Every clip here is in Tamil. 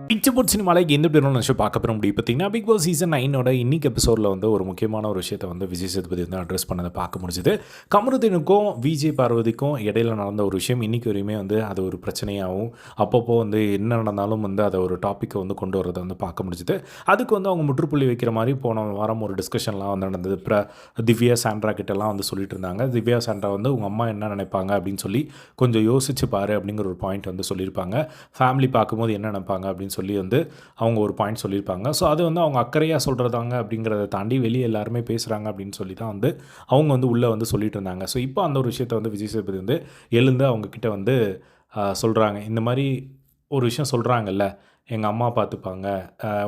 பிச்சைப்போட் சினிமாவில் எந்த பேரும் நினச்சி பார்க்க போகிற முடியும் பார்த்தீங்கன்னா பிக் பாஸ் சீசன் 9 இன்னைக்கு எபிசோடில் வந்து ஒரு முக்கியமான ஒரு விஷயத்தை வந்து விஜய் சேதுபதி வந்து அட்ரஸ் பண்ணதை பார்க்க முடிஞ்சுது. கமருதீனுக்கும் விஜய் பார்வதிக்கும் இடையில நடந்த ஒரு விஷயம் இன்றைக்கி வரையுமே வந்து அது ஒரு பிரச்சனையாகவும் அப்பப்போ வந்து என்ன நடந்தாலும் வந்து அதை ஒரு டாப்பிக்கை வந்து கொண்டு வரதை வந்து பார்க்க முடிஞ்சுது. அதுக்கு வந்து அவங்க முற்றுப்புள்ளி வைக்கிற மாதிரி போன வாரம் ஒரு டிஸ்கஷன்லாம் வந்து நடந்தது. திவ்யா சாண்ட்ரா கிட்டலாம் வந்து சொல்லிட்டு இருந்தாங்க. திவ்யா சாண்ட்ரா வந்து உங்கள் அம்மா என்ன நினைப்பாங்க அப்படின்னு சொல்லி கொஞ்சம் யோசிச்சு பாரு அப்படிங்கிற ஒரு பாயிண்ட் வந்து சொல்லியிருப்பாங்க. ஃபேமிலி பார்க்கும்போது என்ன நினைப்பாங்க அப்படின்னு சொல்லி வந்து அவங்க ஒரு பாயிண்ட் சொல்லியிருப்பாங்க. ஸோ அது வந்து அவங்க அக்கறையாக சொல்கிறதாங்க அப்படிங்கிறத தாண்டி வெளியே எல்லாருமே பேசுகிறாங்க அப்படின்னு சொல்லி தான் வந்து அவங்க வந்து உள்ளே வந்து சொல்லிட்டு இருந்தாங்க. ஸோ இப்போ அந்த ஒரு விஷயத்தை வந்து விஜய் சேதுபதி வந்து எழுந்து அவங்கக்கிட்ட வந்து சொல்கிறாங்க. இந்த மாதிரி ஒரு விஷயம் சொல்கிறாங்கல்ல, எங்கள் அம்மா பார்த்துப்பாங்க,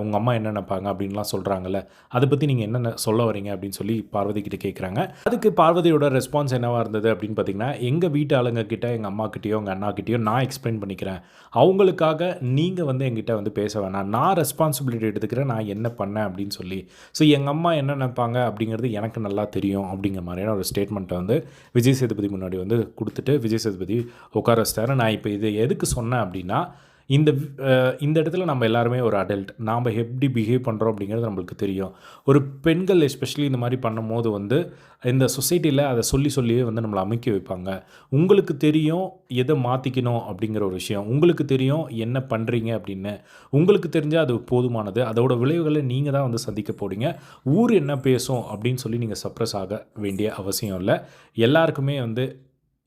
உங்கள் அம்மா என்ன நினைப்பாங்க அப்படின்லாம் சொல்கிறாங்கல்ல, அதை பற்றி நீங்கள் என்னென்ன சொல்ல வரீங்க அப்படின்னு சொல்லி பார்வதி கிட்டே கேட்குறாங்க. அதுக்கு பார்வதியோட ரெஸ்பான்ஸ் என்னவாக இருந்தது அப்படின்னு பார்த்தீங்கன்னா, எங்கள் வீட்டு ஆளுங்கக்கிட்ட எங்கள் அம்மாக்கிட்டேயோ எங்கள் அண்ணாக்கிட்டேயோ நான் எக்ஸ்பிளைன் பண்ணிக்கிறேன், அவங்களுக்காக நீங்கள் வந்து எங்கிட்ட வந்து பேச வேணாம், நான் ரெஸ்பான்சிபிலிட்டி எடுத்துக்கிறேன், நான் என்ன பண்ணேன் அப்படின்னு சொல்லி. ஸோ எங்கள் அம்மா என்ன நினைப்பாங்க அப்படிங்கிறது எனக்கு நல்லா தெரியும் அப்படிங்கிற மாதிரியான ஒரு ஸ்டேட்மெண்ட்டை வந்து விஜய் சேதுபதி முன்னாடி வந்து கொடுத்துட்டு விஜய் சேதுபதி உட்கார வச்சிட்டாரு. நான் இப்போ இது எதுக்கு சொன்னேன் அப்படின்னா, இந்த இடத்துல நம்ம எல்லாருமே ஒரு அடல்ட், நாம் எப்படி பிஹேவ் பண்ணுறோம் அப்படிங்கிறது நம்மளுக்கு தெரியும். ஒரு பெண்கள் எஸ்பெஷலி இந்த மாதிரி பண்ணும்போது வந்து இந்த சொசைட்டியில் அதை சொல்லியே வந்து நம்மளை அமைக்க வைப்பாங்க. உங்களுக்கு தெரியும் எதை மாற்றிக்கணும் அப்படிங்கிற ஒரு விஷயம், உங்களுக்கு தெரியும் என்ன பண்ணுறீங்க அப்படின்னு, உங்களுக்கு தெரிஞ்சால் அது போதுமானது. அதோட விளைவுகளை நீங்கள் தான் வந்து சந்திக்க போகிறீங்க. ஊர் என்ன பேசும் அப்படின்னு சொல்லி நீங்கள் சப்ரஸ் ஆக வேண்டிய அவசியம் இல்லை. எல்லாருக்குமே வந்து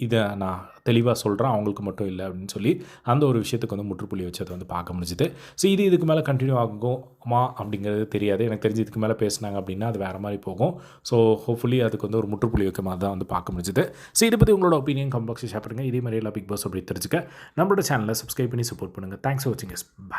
இதை நான் தெளிவாக சொல்கிறேன், அவங்களுக்கு மட்டும் இல்லை அப்படின்னு சொல்லி அந்த ஒரு விஷயத்துக்கு வந்து முற்றுப்புள்ளி வச்சதை வந்து பார்க்க முடிஞ்சுது. ஸோ இதுக்கு மேலே கண்டினியூ ஆகுமா அப்படிங்கிறது தெரியாது. எனக்கு தெரிஞ்சு இதுக்கு மேலே பேசினாங்க அப்படின்னா அது வேறு மாதிரி போகும். ஸோ ஹோப்ஃபுல்லி அதுக்கு வந்து ஒரு முற்றுப்புள்ளி வைக்க மாதிரி தான் வந்து பார்க்க முடிஞ்சுது. ஸோ இதை பற்றி உங்களோட ஒப்பீனியன் கமெண்ட் பாக்ஸில் ஷேர் பண்ணுங்கள். இதே மாதிரி எல்லாம் பிக் பாஸ் அப்படி தெரிஞ்சுக்க நம்மளோட சேனலை சப்ஸ்கிரைப் பண்ணி சப்போர்ட் பண்ணுங்கள். தேங்க்ஸ் ஃபார் வாட்சிங்.